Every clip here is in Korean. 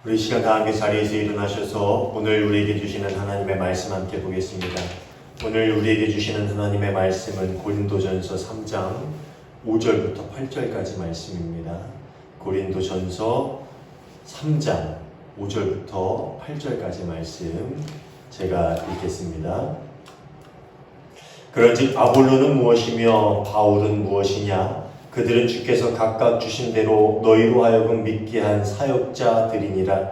우리 시간 다 함께 자리에서 일어나셔서 오늘 우리에게 주시는 하나님의 말씀 함께 보겠습니다. 오늘 우리에게 주시는 하나님의 말씀은 고린도전서 3장 5절부터 8절까지 말씀입니다. 고린도전서 3장 5절부터 8절까지 말씀 제가 읽겠습니다. 그런즉 아볼로는 무엇이며 바울은 무엇이냐? 그들은 주께서 각각 주신 대로 너희로 하여금 믿게 한 사역자들이니라.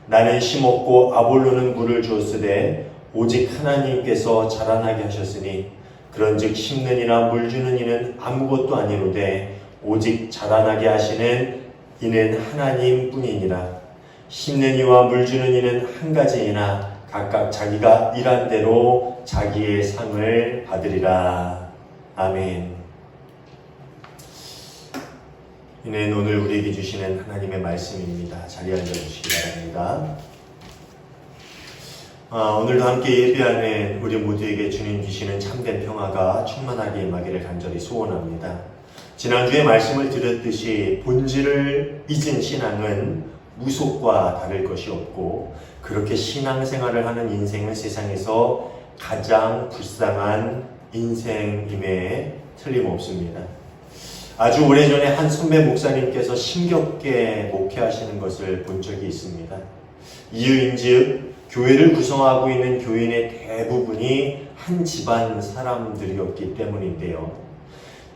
나는 심었고 아볼로는 물을 주었으되 오직 하나님께서 자라나게 하셨으니 그런즉 심는 이나 물 주는 이는 아무것도 아니로되 오직 자라나게 하시는 이는 하나님뿐이니라. 심는 이와 물 주는 이는 한 가지이나 각각 자기가 일한 대로 자기의 상을 받으리라. 아멘. 이는 오늘 우리에게 주시는 하나님의 말씀입니다. 자리에 앉아주시기 바랍니다. 오늘도 함께 예배하는 우리 모두에게 주님 주시는 참된 평화가 충만하게 임하기를 간절히 소원합니다. 지난주에 말씀을 드렸듯이 본질을 잊은 신앙은 무속과 다를 것이 없고 그렇게 신앙생활을 하는 인생은 세상에서 가장 불쌍한 인생임에 틀림없습니다. 아주 오래전에 한 선배 목사님께서 심겹게 목회하시는 것을 본 적이 있습니다. 이유인즉 교회를 구성하고 있는 교인의 대부분이 한 집안 사람들이었기 때문인데요.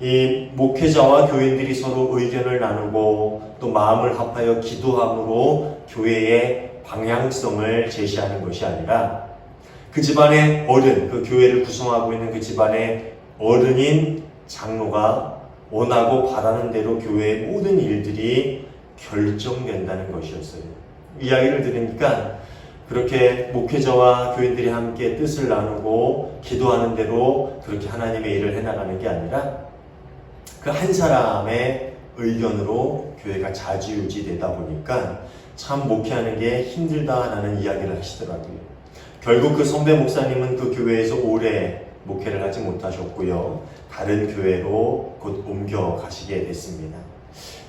이 목회자와 교인들이 서로 의견을 나누고 또 마음을 합하여 기도함으로 교회의 방향성을 제시하는 것이 아니라 그 집안의 어른, 그 교회를 구성하고 있는 그 집안의 어른인 장로가 원하고 바라는 대로 교회의 모든 일들이 결정된다는 것이었어요. 이야기를 들으니까 그렇게 목회자와 교인들이 함께 뜻을 나누고 기도하는 대로 그렇게 하나님의 일을 해나가는 게 아니라 그 한 사람의 의견으로 교회가 좌지우지되다 보니까 참 목회하는 게 힘들다라는 이야기를 하시더라고요. 결국 그 선배 목사님은 그 교회에서 오래 목회를 하지 못하셨고요. 다른 교회로 곧 옮겨가시게 됐습니다.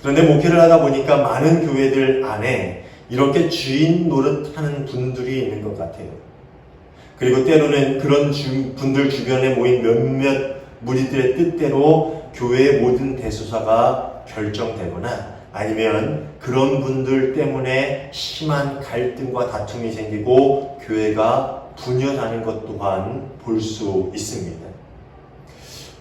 그런데 목회를 하다 보니까 많은 교회들 안에 이렇게 주인 노릇하는 분들이 있는 것 같아요. 그리고 때로는 그런 분들 주변에 모인 몇몇 무리들의 뜻대로 교회의 모든 대소사가 결정되거나 아니면 그런 분들 때문에 심한 갈등과 다툼이 생기고 교회가 분열하는 것 또한 볼 수 있습니다.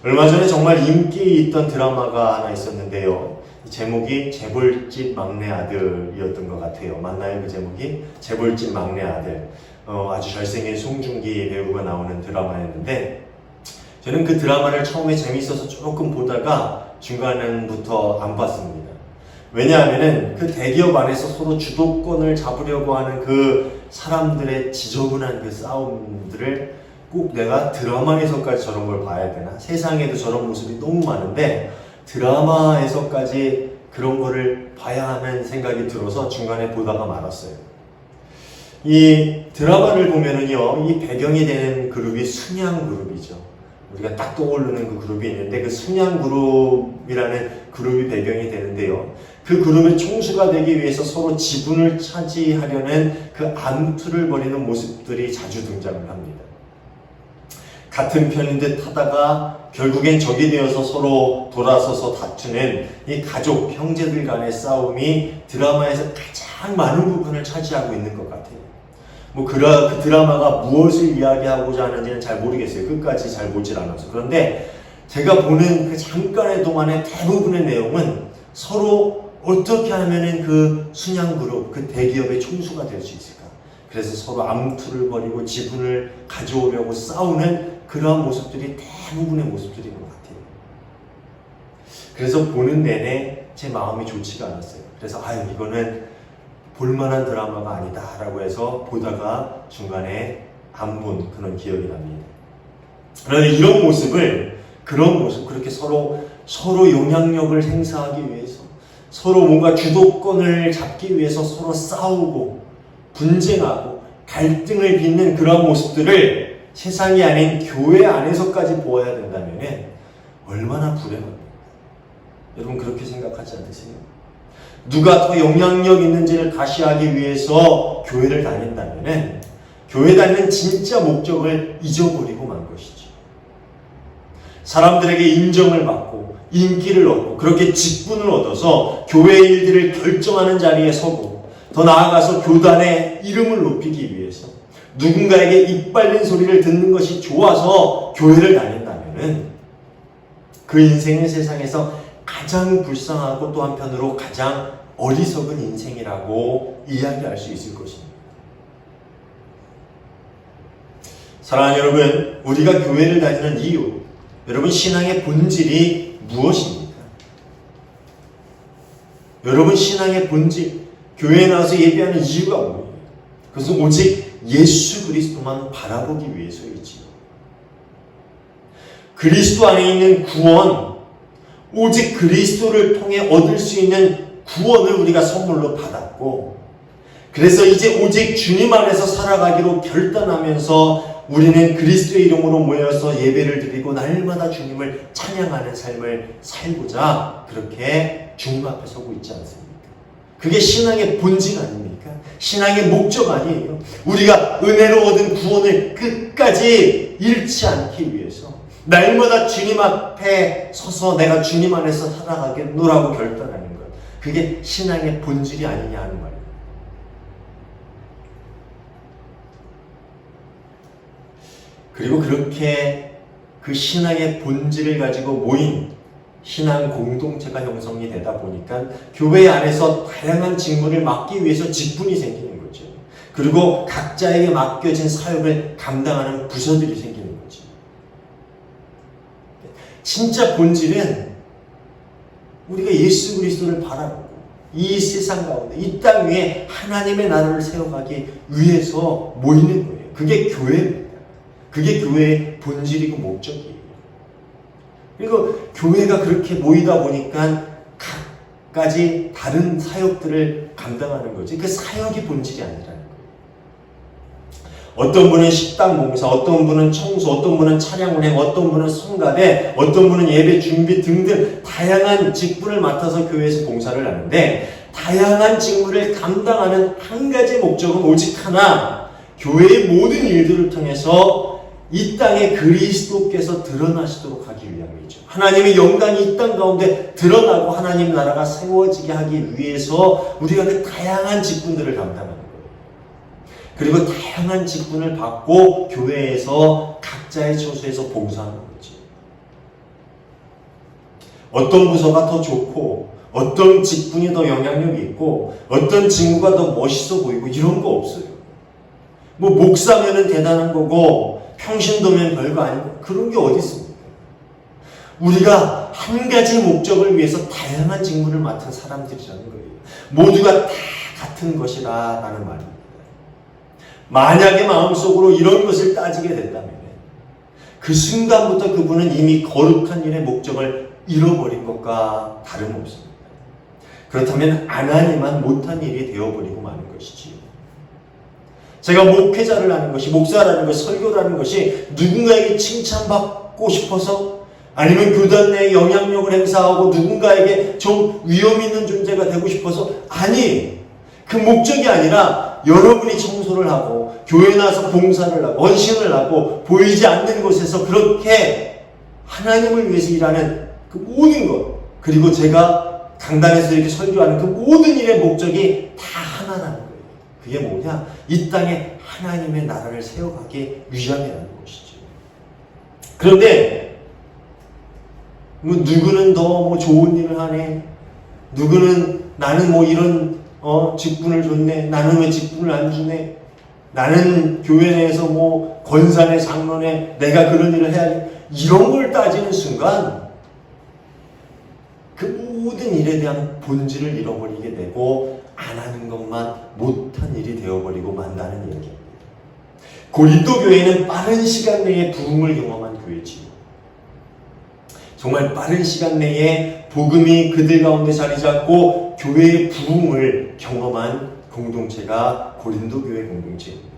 얼마 전에 정말 인기 있던 드라마가 하나 있었는데요. 제목이 재벌집 막내 아들이었던 것 같아요. 맞나요? 그 제목이? 재벌집 막내 아들. 아주 잘생긴 송중기 배우가 나오는 드라마였는데 저는 그 드라마를 처음에 재밌어서 조금 보다가 중간부터 안 봤습니다. 왜냐하면은 그 대기업 안에서 서로 주도권을 잡으려고 하는 그 사람들의 지저분한 그 싸움들을 꼭 내가 드라마에서까지 저런 걸 봐야 되나? 세상에도 저런 모습이 너무 많은데 드라마에서까지 그런 거를 봐야 하는 생각이 들어서 중간에 보다가 말았어요. 이 드라마를 보면은요, 이 배경이 되는 그룹이 순양 그룹이죠. 우리가 딱 떠오르는 그 그룹이 있는데 그 순양 그룹이라는 그룹이 배경이 되는데요. 그 그룹의 총수가 되기 위해서 서로 지분을 차지하려는 그 암투를 벌이는 모습들이 자주 등장을 합니다. 같은 편인 듯 하다가 결국엔 적이 되어서 서로 돌아서서 다투는 이 가족, 형제들 간의 싸움이 드라마에서 가장 많은 부분을 차지하고 있는 것 같아요. 그 드라마가 무엇을 이야기하고자 하는지는 잘 모르겠어요. 끝까지 잘 보질 않아서. 그런데 제가 보는 그 잠깐의 동안의 대부분의 내용은 서로 어떻게 하면은 그 순양그룹, 그 대기업의 총수가 될 수 있을까? 그래서 서로 암투를 벌이고 지분을 가져오려고 싸우는 그러한 모습들이 대부분의 모습들인 것 같아요. 그래서 보는 내내 제 마음이 좋지가 않았어요. 그래서 이거는 볼만한 드라마가 아니다라고 해서 보다가 중간에 안 본 그런 기억이 납니다. 그런데 이런 모습을, 그런 모습, 그렇게 서로 영향력을 행사하기 위해서 서로 뭔가 주도권을 잡기 위해서 서로 싸우고 분쟁하고 갈등을 빚는 그런 모습들을 세상이 아닌 교회 안에서까지 보아야 된다면 얼마나 불행합니까? 여러분 그렇게 생각하지 않으세요? 누가 더 영향력 있는지를 가시하기 위해서 교회를 다닌다면 교회 다니는 진짜 목적을 잊어버리고 만 것이죠. 사람들에게 인정을 받고 인기를 얻고 그렇게 직분을 얻어서 교회의 일들을 결정하는 자리에 서고 더 나아가서 교단의 이름을 높이기 위해서 누군가에게 이빨린 소리를 듣는 것이 좋아서 교회를 다닌다면 그 인생은 세상에서 가장 불쌍하고 또 한편으로 가장 어리석은 인생이라고 이야기할 수 있을 것입니다. 사랑하는 여러분, 우리가 교회를 다니는 이유, 여러분 신앙의 본질이 무엇입니까? 여러분 신앙의 본질, 교회에 나와서 예배하는 이유가 뭐예요? 그것은 오직 예수 그리스도만 바라보기 위해서이지요. 그리스도 안에 있는 구원, 오직 그리스도를 통해 얻을 수 있는 구원을 우리가 선물로 받았고, 그래서 이제 오직 주님 안에서 살아가기로 결단하면서 우리는 그리스도의 이름으로 모여서 예배를 드리고 날마다 주님을 찬양하는 삶을 살고자 그렇게 주님 앞에 서고 있지 않습니까? 그게 신앙의 본질 아닙니까? 신앙의 목적 아니에요? 우리가 은혜로 얻은 구원을 끝까지 잃지 않기 위해서 날마다 주님 앞에 서서 내가 주님 안에서 살아가겠노라고 결단하는 것, 그게 신앙의 본질이 아니냐 하는 말이에요. 그리고 그렇게 그 신앙의 본질을 가지고 모인 신앙 공동체가 형성이 되다 보니까 교회 안에서 다양한 직무를 맡기 위해서 직분이 생기는 거죠. 그리고 각자에게 맡겨진 사역을 감당하는 부서들이 생기는 거죠. 진짜 본질은 우리가 예수 그리스도를 바라보고 이 세상 가운데 이 땅 위에 하나님의 나라를 세워가기 위해서 모이는 거예요. 그게 교회입니다. 그게 교회의 본질이고 목적이에요. 그리고 교회가 그렇게 모이다 보니까 각가지 다른 사역들을 감당하는 거지. 그 사역이 본질이 아니라는 거예요. 어떤 분은 식당 봉사, 어떤 분은 청소, 어떤 분은 찬양 운행, 어떤 분은 성가대, 어떤 분은 예배 준비 등등 다양한 직분을 맡아서 교회에서 봉사를 하는데, 다양한 직무를 감당하는 한 가지 목적은 오직 하나, 교회의 모든 일들을 통해서 이 땅에 그리스도께서 드러나시도록 하기 위함이죠. 하나님의 영광이 이 땅 가운데 드러나고 하나님 나라가 세워지게 하기 위해서 우리가 그 다양한 직분들을 감당하는 거예요. 그리고 다양한 직분을 받고 교회에서 각자의 처소에서 봉사하는 거지. 어떤 부서가 더 좋고 어떤 직분이 더 영향력이 있고 어떤 직무가 더 멋있어 보이고 이런 거 없어요. 뭐 목사면은 대단한 거고 평신도면 별거 아니고 그런 게 어디 있습니까? 우리가 한 가지 목적을 위해서 다양한 직무를 맡은 사람들이라는 거예요. 모두가 다 같은 것이라는 말입니다. 만약에 마음속으로 이런 것을 따지게 된다면 그 순간부터 그분은 이미 거룩한 일의 목적을 잃어버린 것과 다름없습니다. 그렇다면 안 하니만 못한 일이 되어버리고 마는 것이지요. 제가 목회자를 하는 것이, 목사라는 것이, 설교라는 것이 누군가에게 칭찬받고 싶어서 아니면 교단 내에 영향력을 행사하고 누군가에게 좀 위험 있는 존재가 되고 싶어서 아니, 그 목적이 아니라 여러분이 청소를 하고 교회에 나와서 봉사를 하고 헌신을 하고 보이지 않는 곳에서 그렇게 하나님을 위해서 일하는 그 모든 것, 그리고 제가 강단에서 이렇게 설교하는 그 모든 일의 목적이 다 하나라는 거예요. 그게 뭐냐? 이 땅에 하나님의 나라를 세워가기 위함이라는 것이죠. 그런데 뭐 누구는 더 뭐 좋은 일을 하네, 누구는 나는 뭐 이런 직분을 줬네, 나는 왜 직분을 안 주네, 나는 교회 내에서 뭐 권사네 장로네 내가 그런 일을 해야지, 이런 걸 따지는 순간 그 모든 일에 대한 본질을 잃어버리게 되고 안 하는 것만 못한 일이 되어버리고 만다는 얘기입니다. 고린도 교회는 빠른 시간 내에 부흥을 경험한 교회지요. 정말 빠른 시간 내에 복음이 그들 가운데 자리 잡고 교회의 부흥을 경험한 공동체가 고린도 교회 공동체입니다.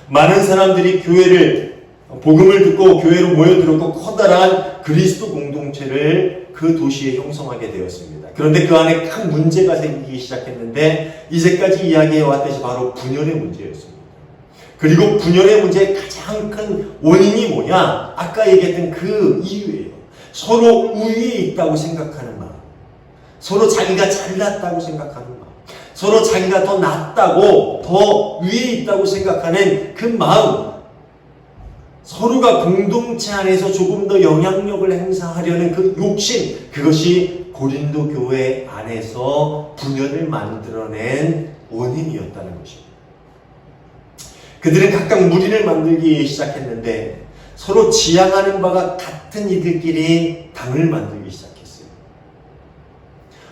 많은 사람들이 교회를 복음을 듣고 교회로 모여들었고 커다란 그리스도 공동체를 그 도시에 형성하게 되었습니다. 그런데 그 안에 큰 문제가 생기기 시작했는데 이제까지 이야기해왔듯이 바로 분열의 문제였습니다. 그리고 분열의 문제의 가장 큰 원인이 뭐냐? 아까 얘기했던 그 이유예요. 서로 우위에 있다고 생각하는 마음, 서로 자기가 잘났다고 생각하는 마음, 서로 자기가 더 낫다고, 더 위에 있다고 생각하는 그 마음, 서로가 공동체 안에서 조금 더 영향력을 행사하려는 그 욕심, 그것이 고린도 교회 안에서 분열을 만들어낸 원인이었다는 것입니다. 그들은 각각 무리를 만들기 시작했는데 서로 지향하는 바가 같은 이들끼리 당을 만들기 시작했어요.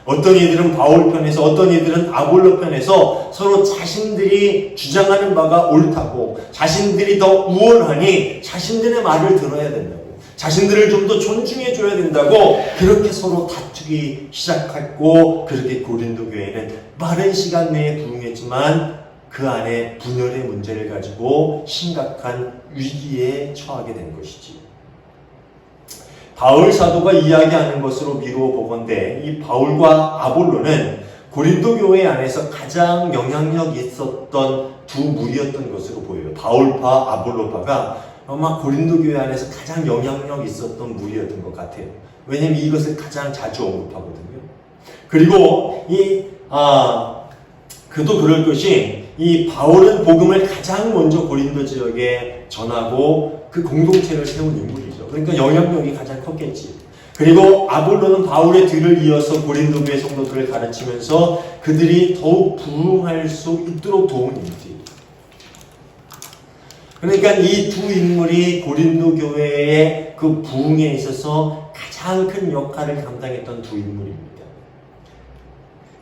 어떤 이들은 바울 편에서, 어떤 이들은 아볼로 편에서 서로 자신들이 주장하는 바가 옳다고, 자신들이 더 우월하니 자신들의 말을 들어야 된다고, 자신들을 좀 더 존중해 줘야 된다고 그렇게 서로 다투기 시작했고, 그렇게 고린도 교회는 빠른 시간 내에 부흥했지만 그 안에 분열의 문제를 가지고 심각한 위기에 처하게 된 것이지. 바울 사도가 이야기하는 것으로 미루어 보건대 이 바울과 아볼로는 고린도 교회 안에서 가장 영향력 있었던 두 무리였던 것으로 보여요. 바울파, 아볼로파가 아마 고린도 교회 안에서 가장 영향력 있었던 무리였던 것 같아요. 왜냐하면 이것을 가장 자주 언급하거든요. 그리고 그도 그럴 것이, 이 바울은 복음을 가장 먼저 고린도 지역에 전하고 그 공동체를 세운 인물이죠. 그러니까 영향력이 가장 컸겠지. 그리고 아볼로는 바울의 뒤를 이어서 고린도 교회 성도들을 가르치면서 그들이 더욱 부흥할 수 있도록 도운 인물이에요. 그러니까 이 두 인물이 고린도 교회의 그 부흥에 있어서 가장 큰 역할을 감당했던 두 인물입니다.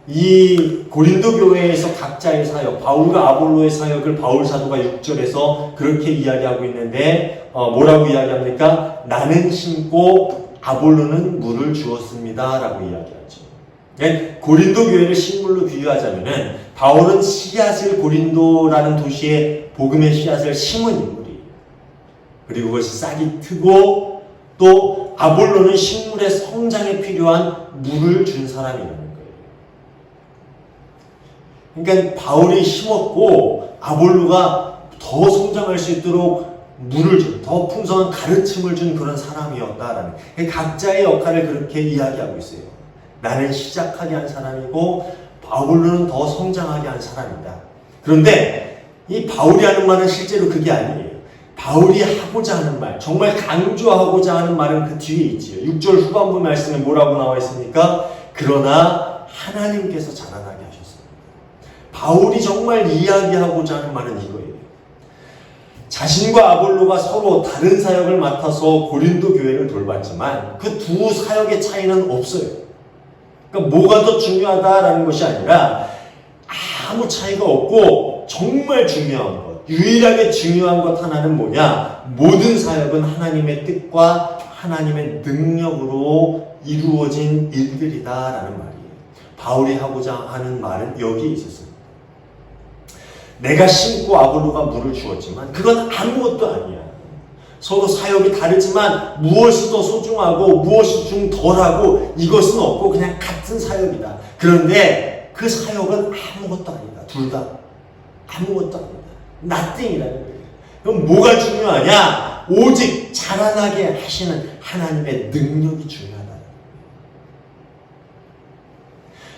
이 고린도 교회에서 각자의 사역, 바울과 아볼로의 사역을 바울 사도가 6절에서 그렇게 이야기하고 있는데 뭐라고 이야기합니까? 나는 심고 아볼로는 물을 주었습니다 라고 이야기하죠. 고린도 교회를 식물로 비유하자면은 바울은 씨앗을, 고린도라는 도시에 복음의 씨앗을 심은 인물이에요. 그리고 그것이 싹이 트고, 또 아볼로는 식물의 성장에 필요한 물을 준 사람이라는 거예요. 그러니까 바울이 심었고 아볼로가 더 성장할 수 있도록 물을 준, 더 풍성한 가르침을 준 그런 사람이었다라는, 각자의 역할을 그렇게 이야기하고 있어요. 나는 시작하게 한 사람이고 바울로는 더 성장하게 한 사람이다. 그런데 이 바울이 하는 말은 실제로 그게 아니에요. 바울이 하고자 하는 말, 정말 강조하고자 하는 말은 그 뒤에 있지요. 6절 후반부 말씀에 뭐라고 나와 있습니까? 그러나 하나님께서 자라나게 하셨습니다. 바울이 정말 이야기하고자 하는 말은 이거예요. 자신과 아볼로가 서로 다른 사역을 맡아서 고린도 교회를 돌봤지만 그 두 사역의 차이는 없어요. 그러니까 뭐가 더 중요하다라는 것이 아니라 아무 차이가 없고 정말 중요한 것, 유일하게 중요한 것 하나는 뭐냐? 모든 사역은 하나님의 뜻과 하나님의 능력으로 이루어진 일들이다라는 말이에요. 바울이 하고자 하는 말은 여기에 있었습니다. 내가 심고 아볼로가 물을 주었지만 그건 아무것도 아니야. 서로 사역이 다르지만 무엇이 더 소중하고 무엇이 좀 덜하고 이것은 없고 그냥 같은 사역이다. 그런데 그 사역은 아무것도 아니다. 둘 다 아무것도 아니다. nothing이라는 거예요. 그럼 뭐가 중요하냐? 오직 자라나게 하시는 하나님의 능력이 중요하다.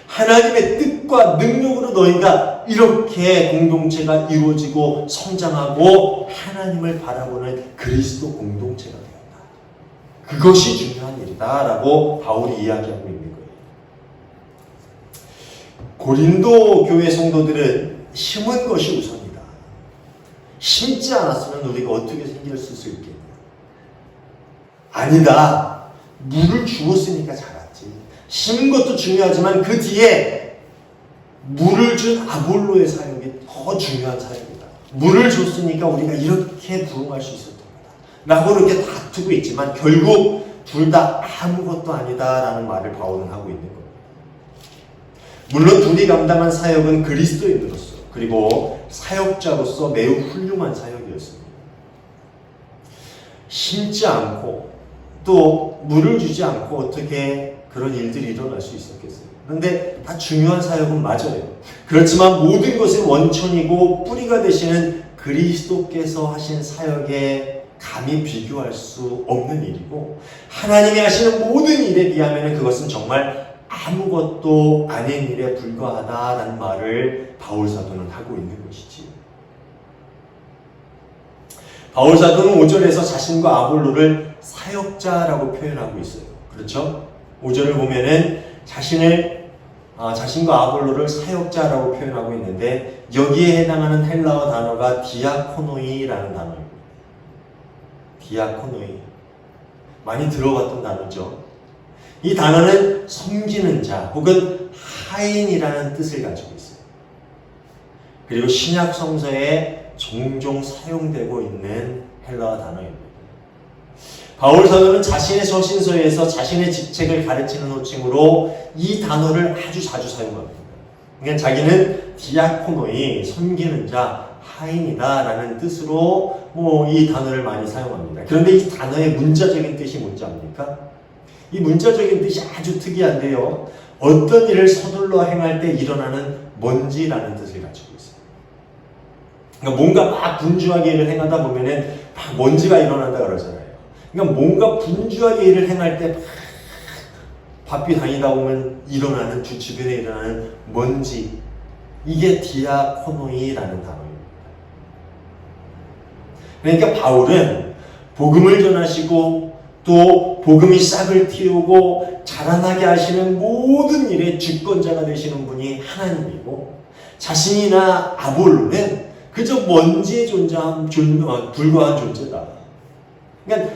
하나님의 뜻과 능력으로 너희가 이렇게 공동체가 이루어지고 성장하고 하나님을 바라보는 그리스도 공동체가 되었다. 그것이 중요한 일이다 라고 바울이 이야기하고 있는 거예요. 고린도 교회 성도들은 심은 것이 우선이다. 심지 않았으면 우리가 어떻게 생길 수 있겠냐. 아니다. 물을 주었으니까 자랐지. 심은 것도 중요하지만 그 뒤에 물을 준 아볼로의 사역이 더 중요한 사역이다. 물을 줬으니까 우리가 이렇게 부흥할 수 있었던 거다. 라고 이렇게 다투고 있지만 결국 둘 다 아무것도 아니다라는 말을 바울은 하고 있는 겁니다. 물론 둘이 감당한 사역은 그리스도인으로서 그리고 사역자로서 매우 훌륭한 사역이었습니다. 심지 않고 또 물을 주지 않고 어떻게 그런 일들이 일어날 수 있었겠어요. 그런데 다 중요한 사역은 맞아요. 그렇지만 모든 것의 원천이고 뿌리가 되시는 그리스도께서 하신 사역에 감히 비교할 수 없는 일이고, 하나님이 하시는 모든 일에 비하면 그것은 정말 아무것도 아닌 일에 불과하다라는 말을 바울 사도는 하고 있는 것이지. 바울 사도는 5절에서 자신과 아볼로를 사역자라고 표현하고 있어요. 그렇죠? 5절을 보면은 자신과 아볼로를 사역자라고 표현하고 있는데, 여기에 해당하는 헬라어 단어가 디아코노이라는 단어입니다. 디아코노이. 많이 들어봤던 단어죠. 이 단어는 섬기는 자 혹은 하인이라는 뜻을 가지고 있어요. 그리고 신약 성서에 종종 사용되고 있는 헬라어 단어입니다. 바울 사도는 자신의 서신서에서 자신의 직책을 가르치는 호칭으로 이 단어를 아주 자주 사용합니다. 그러니까 자기는 디아코노이, 섬기는 자, 하인이다 라는 뜻으로 이 단어를 많이 사용합니다. 그런데 이 단어의 문자적인 뜻이 뭔지 압니까? 이 문자적인 뜻이 아주 특이한데요. 어떤 일을 서둘러 행할 때 일어나는 먼지라는 뜻을 가지고 있어요. 그러니까 뭔가 막 분주하게 일을 행하다 보면은 막 먼지가 일어난다 그러잖아요. 그러니까 뭔가 분주하게 일을 행할 때 바삐 다니다 보면 일어나는, 주변에 일어나는 먼지, 이게 디아코노이라는 단어입니다. 그러니까 바울은 복음을 전하시고 또 복음이 싹을 틔우고 자라나게 하시는 모든 일의 주권자가 되시는 분이 하나님이고, 자신이나 아볼로는 그저 먼지에 불과한 존재다. 그러니까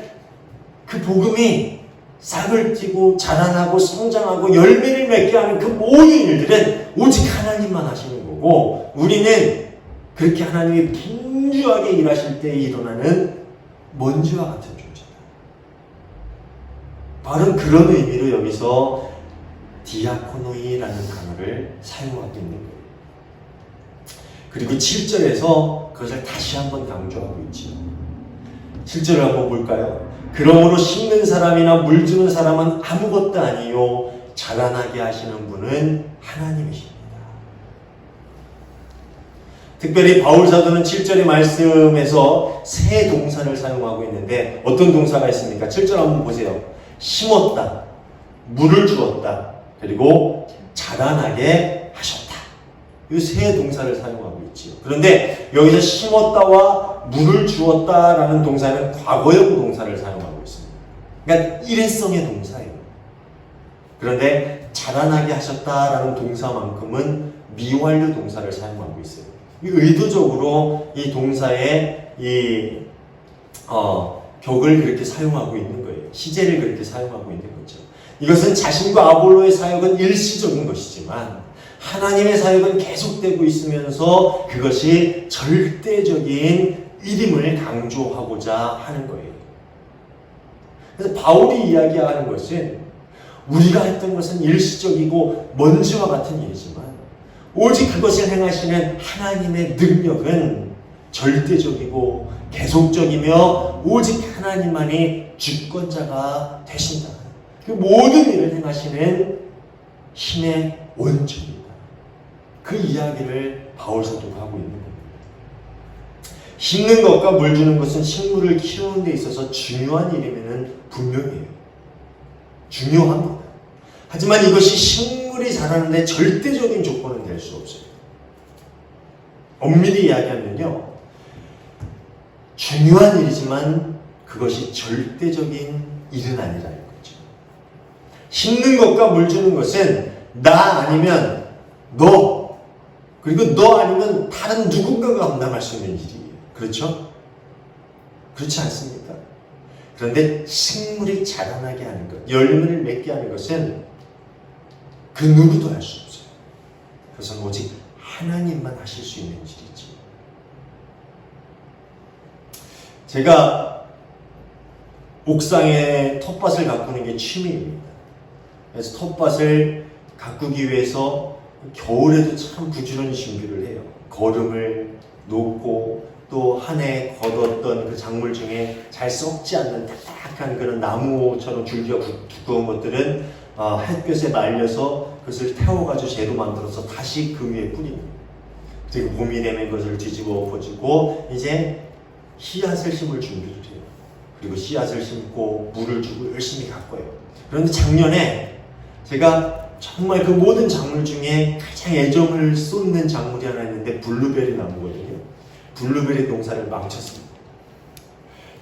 그 복음이 싹을 틔고 자라나고 성장하고 열매를 맺게 하는 그 모든 일들은 오직 하나님만 하시는 거고, 우리는 그렇게 하나님이 분주하게 일하실 때 일어나는 먼지와 같은 존재다. 바로 그런 의미로 여기서 디아코노이라는 단어를 사용하고 있는 거예요. 그리고 7절에서 그것을 다시 한번 강조하고 있지요. 7절을 한번 볼까요? 그러므로 심는 사람이나 물주는 사람은 아무것도 아니요 자라나게 하시는 분은 하나님이십니다. 특별히 바울 사도는 7절의 말씀에서 세 동사를 사용하고 있는데, 어떤 동사가 있습니까? 7절 한번 보세요. 심었다, 물을 주었다, 그리고 자라나게 하셨다. 이 세 동사를 사용하고 있지요. 그런데 여기서 심었다와 물을 주었다라는 동사는 과거형 동사를 사용하고 있습니다. 그러니까 일회성의 동사예요. 그런데 자라나게 하셨다라는 동사만큼은 미완료 동사를 사용하고 있어요. 의도적으로 이 동사의 격을 그렇게 사용하고 있는 거예요. 시제를 그렇게 사용하고 있는 거죠. 이것은 자신과 아볼로의 사역은 일시적인 것이지만 하나님의 사역은 계속되고 있으면서 그것이 절대적인 일임을 강조하고자 하는 거예요. 그래서 바울이 이야기하는 것은 우리가 했던 것은 일시적이고 먼지와 같은 일이지만 오직 그것을 행하시는 하나님의 능력은 절대적이고 계속적이며 오직 하나님만이 주권자가 되신다. 그 모든 일을 행하시는 힘의 원천이다. 그 이야기를 바울 사도가 하고 있는 겁니다. 심는 것과 물 주는 것은 식물을 키우는 데 있어서 중요한 일이면 분명해요. 중요합니다. 하지만 이것이 식물이 자라는데 절대적인 조건은 될 수 없어요. 엄밀히 이야기하면요, 중요한 일이지만 그것이 절대적인 일은 아니라는 거죠. 심는 것과 물 주는 것은 나 아니면 너, 그리고 너 아니면 다른 누군가가 감당할 수 있는 일이에요. 그렇죠? 그렇지 않습니까? 그런데 식물이 자라나게 하는 것, 열매를 맺게 하는 것은 그 누구도 할 수 없어요. 그것은 오직 하나님만 하실 수 있는 일이지. 제가 옥상에 텃밭을 가꾸는 게 취미입니다. 그래서 텃밭을 가꾸기 위해서 겨울에도 참 부지런히 준비를 해요. 거름을 놓고 또 한 해 거뒀던 그 작물 중에 잘 썩지 않는 딱딱한 그런 나무처럼 줄기가 두꺼운 것들은 햇볕에 말려서 그것을 태워가지고 재로 만들어서 다시 그 위에 뿌립니다. 그리고 봄이 되면 그것을 뒤집어 엎어지고 이제 씨앗을 심을 준비를 해요. 그리고 씨앗을 심고 물을 주고 열심히 가꿔요. 그런데 작년에 제가 정말 그 모든 작물 중에 가장 애정을 쏟는 작물이 하나 있는데 블루베리 나무거든요. 블루베리 농사를 망쳤습니다.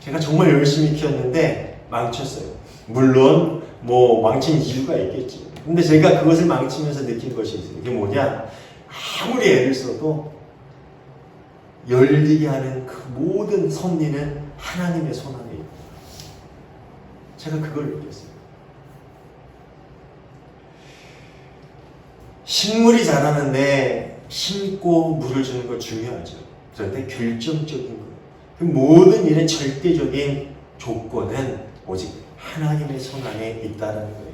제가 정말 열심히 키웠는데 망쳤어요. 물론 망친 이유가 있겠지. 근데 제가 그것을 망치면서 느낀 것이 있어요. 이게 뭐냐? 아무리 애를 써도 열리게 하는 그 모든 섭리는 하나님의 손 안에 있다. 제가 그걸 느꼈어요. 식물이 자라는데 심고 물을 주는 거 중요하죠. 그런데 결정적인 것, 그 모든 일의 절대적인 조건은 오직 하나님의 손 안에 있다는 거예요.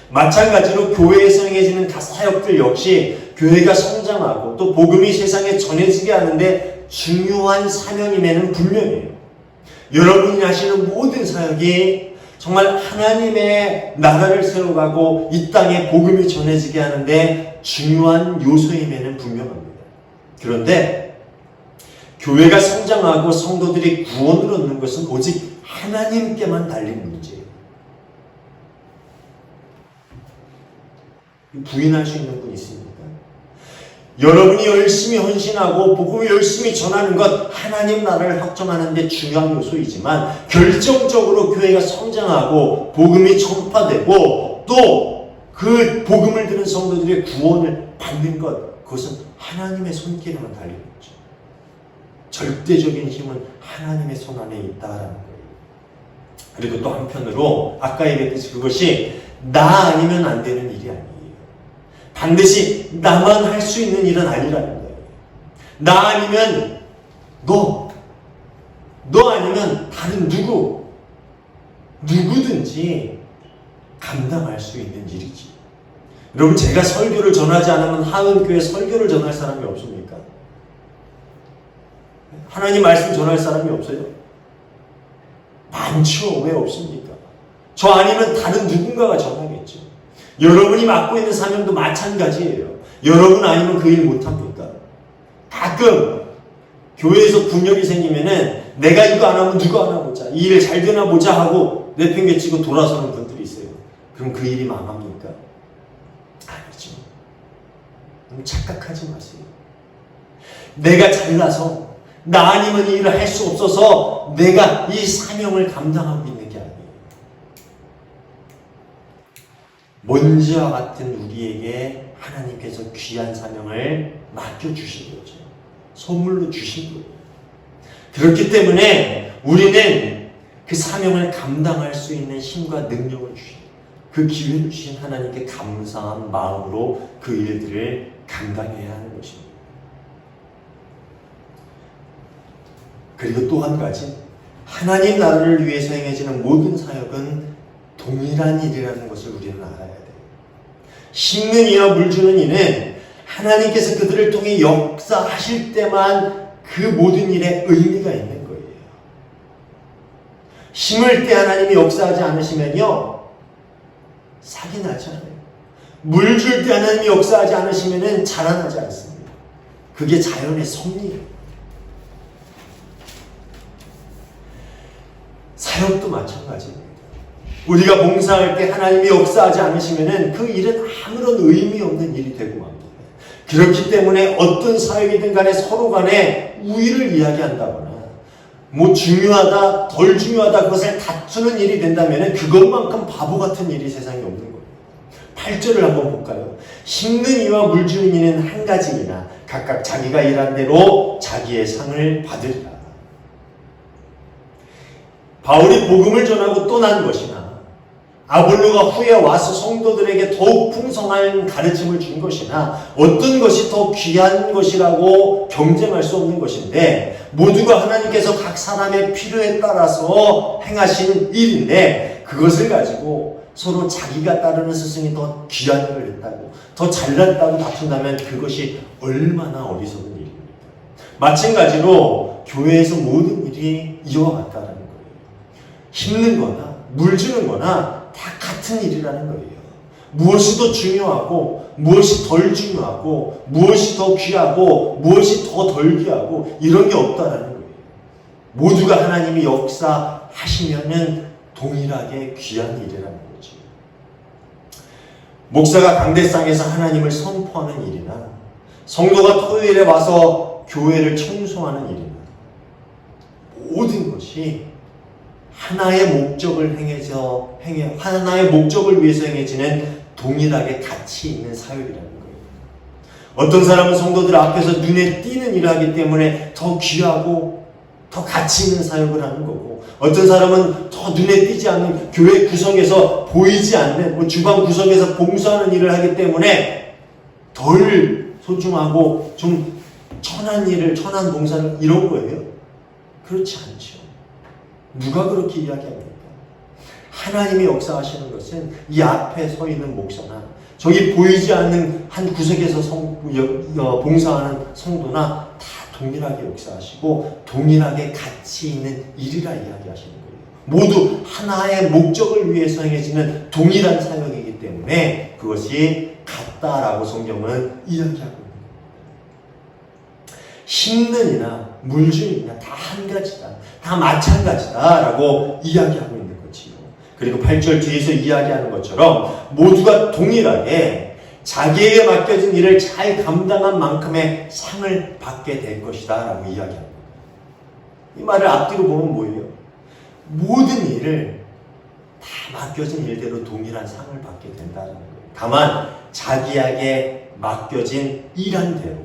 마찬가지로 교회에서 행해지는 사역들 역시 교회가 성장하고 또 복음이 세상에 전해지게 하는데 중요한 사명임에는 분명해요. 여러분이 하시는 모든 사역이 정말 하나님의 나라를 세워가고 이 땅에 복음이 전해지게 하는데 중요한 요소임에는 분명합니다. 그런데 교회가 성장하고 성도들이 구원을 얻는 것은 오직 하나님께만 달린 문제예요. 부인할 수 있는 분 있습니까? 여러분이 열심히 헌신하고 복음을 열심히 전하는 것 하나님 나라를 확정하는 데 중요한 요소이지만 결정적으로 교회가 성장하고 복음이 전파되고 또 그 복음을 들은 성도들의 구원을 받는 것, 그것은 하나님의 손길에만 달린 거죠. 절대적인 힘은 하나님의 손 안에 있다라는 거예요. 그리고 또 한편으로 아까 얘기했듯이 그것이 나 아니면 안 되는 일이 아니에요. 반드시 나만 할 수 있는 일은 아니라는 거예요. 나 아니면 너 아니면 다른 누구든지 감당할 수 있는 일이지. 여러분, 제가 설교를 전하지 않으면 하은교회 설교를 전할 사람이 없습니까? 하나님 말씀 전할 사람이 없어요? 많죠. 왜 없습니까? 저 아니면 다른 누군가가 전하겠죠. 여러분이 맡고 있는 사명도 마찬가지예요. 여러분 아니면 그 일 못합니까? 가끔 교회에서 분열이 생기면은 내가 이거 안 하면 누가 하나 보자, 이 일 잘 되나 보자 하고 내팽개치고 돌아서는 분들이 있어요. 그럼 그 일이 망합니까? 아니죠. 착각하지 마세요. 내가 잘나서 나 아니면 이 일을 할 수 없어서 내가 이 사명을 감당하고 있는 게 아니에요. 먼지와 같은 우리에게 하나님께서 귀한 사명을 맡겨주신 거죠. 선물로 주신 거예요. 그렇기 때문에 우리는 그 사명을 감당할 수 있는 힘과 능력을 주신, 그 기회를 주신 하나님께 감사한 마음으로 그 일들을 감당해야 하는 것입니다. 그리고 또 한 가지, 하나님 나라를 위해서 행해지는 모든 사역은 동일한 일이라는 것을 우리는 알아야 돼요. 심는 이와 물 주는 이는 하나님께서 그들을 통해 역사하실 때만 그 모든 일에 의미가 있는 거예요. 심을 때 하나님이 역사하지 않으시면요, 삭이 나지 않아요. 물 줄 때 하나님이 역사하지 않으시면 자라나지 않습니다. 그게 자연의 섭리예요. 사역도 마찬가지입니다. 우리가 봉사할 때 하나님이 역사하지 않으시면 그 일은 아무런 의미 없는 일이 되고 맙니다. 그렇기 때문에 어떤 사역이든 간에 서로 간에 우위를 이야기한다거나 중요하다, 덜 중요하다 그것을 다투는 일이 된다면 그것만큼 바보 같은 일이 세상에 없는 거예요. 8절을 한번 볼까요? 심는 이와 물 주는 이는 한 가지이나 각각 자기가 일한 대로 자기의 상을 받으리라. 바울이 복음을 전하고 떠난 것이나 아볼로가 후에 와서 성도들에게 더욱 풍성한 가르침을 준 것이나 어떤 것이 더 귀한 것이라고 경쟁할 수 없는 것인데 모두가 하나님께서 각 사람의 필요에 따라서 행하신 일인데 그것을 가지고 서로 자기가 따르는 스승이 더 귀한 일을 했다고, 더 잘났다고 다툰다면 그것이 얼마나 어리석은 일입니까? 마찬가지로 교회에서 모든 일이 이와 같다는 거예요. 힘는 거나 물 주는 거나 다 같은 일이라는 거예요. 무엇이 더 중요하고 무엇이 덜 중요하고 무엇이 더 귀하고 무엇이 더 덜 귀하고 이런 게 없다라는 거예요. 모두가 하나님이 역사하시면은 동일하게 귀한 일이라는 거죠. 목사가 강대상에서 하나님을 선포하는 일이나 성도가 토요일에 와서 교회를 청소하는 일이나 모든 것이 하나의 목적을 하나의 목적을 위해서 행해지는 동일하게 가치 있는 사역이라는 거예요. 어떤 사람은 성도들 앞에서 눈에 띄는 일을 하기 때문에 더 귀하고 더 가치 있는 사역을 하는 거고, 어떤 사람은 더 눈에 띄지 않는 교회 구석에서 보이지 않는 주방 구석에서 봉사하는 일을 하기 때문에 덜 소중하고 좀 천한 봉사를 이런 거예요? 그렇지 않죠. 누가 그렇게 이야기합니까? 하나님이 역사하시는 것은 이 앞에 서 있는 목사나 저기 보이지 않는 한 구석에서 봉사하는 성도나 다 동일하게 역사하시고 동일하게 가치 있는 일이라 이야기하시는 거예요. 모두 하나의 목적을 위해서 행해지는 동일한 사역이기 때문에 그것이 같다라고 성경은 이야기하고 있는 거예요. 심는 이나 물주이나 다 한 가지다. 다 마찬가지다라고 이야기하고 있는 거지요. 그리고 8절 뒤에서 이야기하는 것처럼 모두가 동일하게 자기에게 맡겨진 일을 잘 감당한 만큼의 상을 받게 될 것이다 라고 이야기합니다. 이 말을 앞뒤로 보면 뭐예요? 모든 일을 다 맡겨진 일대로 동일한 상을 받게 된다는 거예요. 다만 자기에게 맡겨진 일한 대로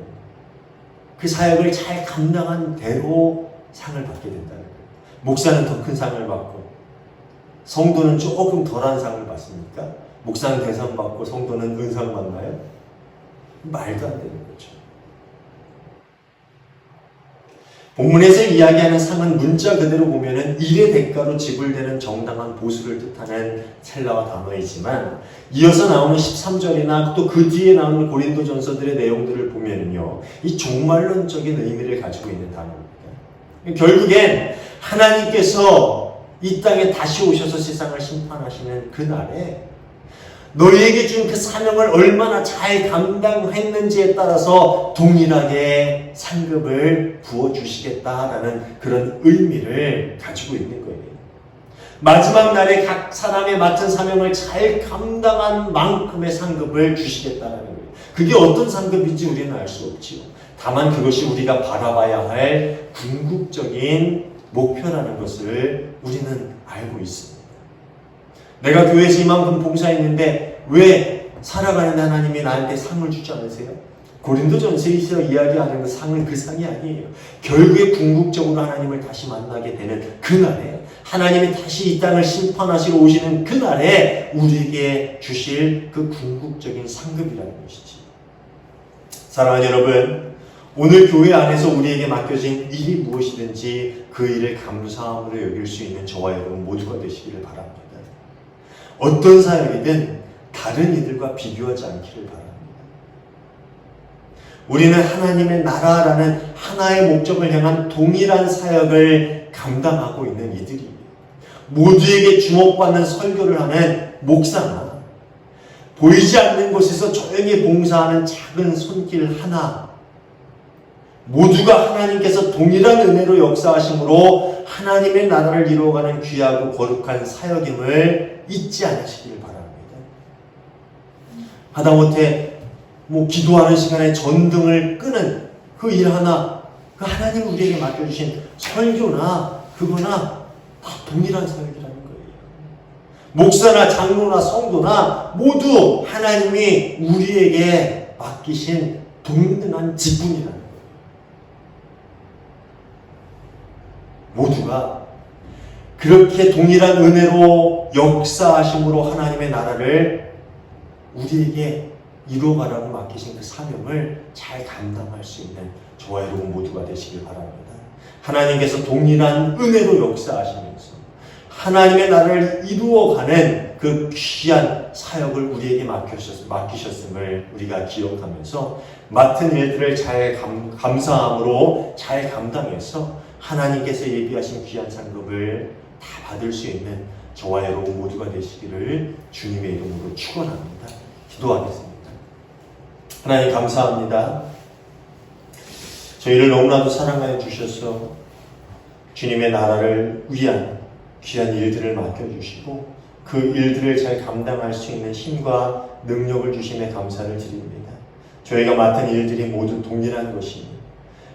그 사역을 잘 감당한 대로 상을 받게 된다는 거예요. 목사는 더 큰 상을 받고 성도는 조금 덜한 상을 받습니까? 목사는 대상 받고 성도는 은상 받나요? 말도 안 되는 거죠. 본문에서 이야기하는 상은 문자 그대로 보면은 일의 대가로 지불되는 정당한 보수를 뜻하는 헬라어 단어이지만 이어서 나오는 13절이나 또 그 뒤에 나오는 고린도전서들의 내용들을 보면은요, 이 종말론적인 의미를 가지고 있는 단어입니다. 결국엔 하나님께서 이 땅에 다시 오셔서 세상을 심판하시는 그날에 너희에게 준 그 사명을 얼마나 잘 감당했는지에 따라서 동일하게 상급을 부어주시겠다라는 그런 의미를 가지고 있는 거예요. 마지막 날에 각 사람의 맡은 사명을 잘 감당한 만큼의 상급을 주시겠다는 거예요. 그게 어떤 상급인지 우리는 알 수 없지요. 다만 그것이 우리가 바라봐야 할 궁극적인 목표라는 것을 우리는 알고 있습니다. 내가 교회에서 이만큼 봉사했는데 왜 살아가는 하나님이 나한테 상을 주지 않으세요? 고린도전서에서 이야기하는 그 상은 그 상이 아니에요. 결국에 궁극적으로 하나님을 다시 만나게 되는 그날에, 하나님이 다시 이 땅을 심판하시러 오시는 그날에 우리에게 주실 그 궁극적인 상급이라는 것이지. 사랑하는 여러분, 오늘 교회 안에서 우리에게 맡겨진 일이 무엇이든지 그 일을 감사함으로 여길 수 있는 저와 여러분 모두가 되시기를 바랍니다. 어떤 사역이든 다른 이들과 비교하지 않기를 바랍니다. 우리는 하나님의 나라라는 하나의 목적을 향한 동일한 사역을 감당하고 있는 이들이에요. 모두에게 주목받는 설교를 하는 목사나 보이지 않는 곳에서 조용히 봉사하는 작은 손길 하나, 모두가 하나님께서 동일한 은혜로 역사하심으로 하나님의 나라를 이루어가는 귀하고 거룩한 사역임을 잊지 않으시길 바랍니다. 하다못해 기도하는 시간에 전등을 끄는 그 일 하나, 그 하나님 우리에게 맡겨주신 설교나 그거나 다 동일한 사역이라는 거예요. 목사나 장로나 성도나 모두 하나님이 우리에게 맡기신 동등한 직분이라는 거예요. 모두가 그렇게 동일한 은혜로 역사하심으로 하나님의 나라를 우리에게 이루어가라고 맡기신 그 사명을 잘 감당할 수 있는 저와 여러분 모두가 되시길 바랍니다. 하나님께서 동일한 은혜로 역사하시면서 하나님의 나라를 이루어가는 그 귀한 사역을 우리에게 맡기셨음을 우리가 기억하면서 맡은 일들을 잘 감사함으로 잘 감당해서 하나님께서 예비하신 귀한 상급을 다 받을 수 있는 저와 여러분 모두가 되시기를 주님의 이름으로 축원합니다. 기도하겠습니다. 하나님 감사합니다. 저희를 너무나도 사랑하여 주셔서 주님의 나라를 위한 귀한 일들을 맡겨주시고 그 일들을 잘 감당할 수 있는 힘과 능력을 주심에 감사를 드립니다. 저희가 맡은 일들이 모두 동일한 것이니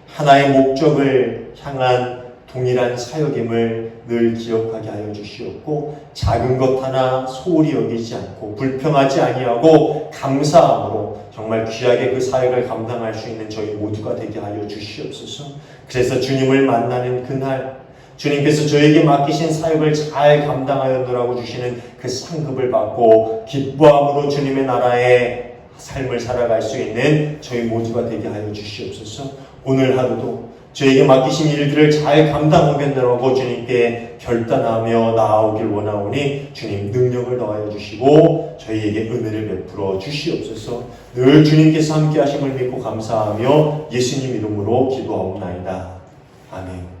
하나의 목적을 향한 동일한 사역임을 늘 기억하게 하여 주시옵고 작은 것 하나 소홀히 여기지 않고 불평하지 아니하고 감사함으로 정말 귀하게 그 사역을 감당할 수 있는 저희 모두가 되게 하여 주시옵소서. 그래서 주님을 만나는 그날 주님께서 저에게 맡기신 사역을 잘 감당하였노라고 주시는 그 상급을 받고 기뻐함으로 주님의 나라의 삶을 살아갈 수 있는 저희 모두가 되게 하여 주시옵소서. 오늘 하루도 저에게 맡기신 일들을 잘 감당하겠노라고 주님께 결단하며 나아오길 원하오니 주님 능력을 더하여 주시고 저희에게 은혜를 베풀어 주시옵소서. 늘 주님께서 함께 하심을 믿고 감사하며 예수님 이름으로 기도하옵나이다. 아멘.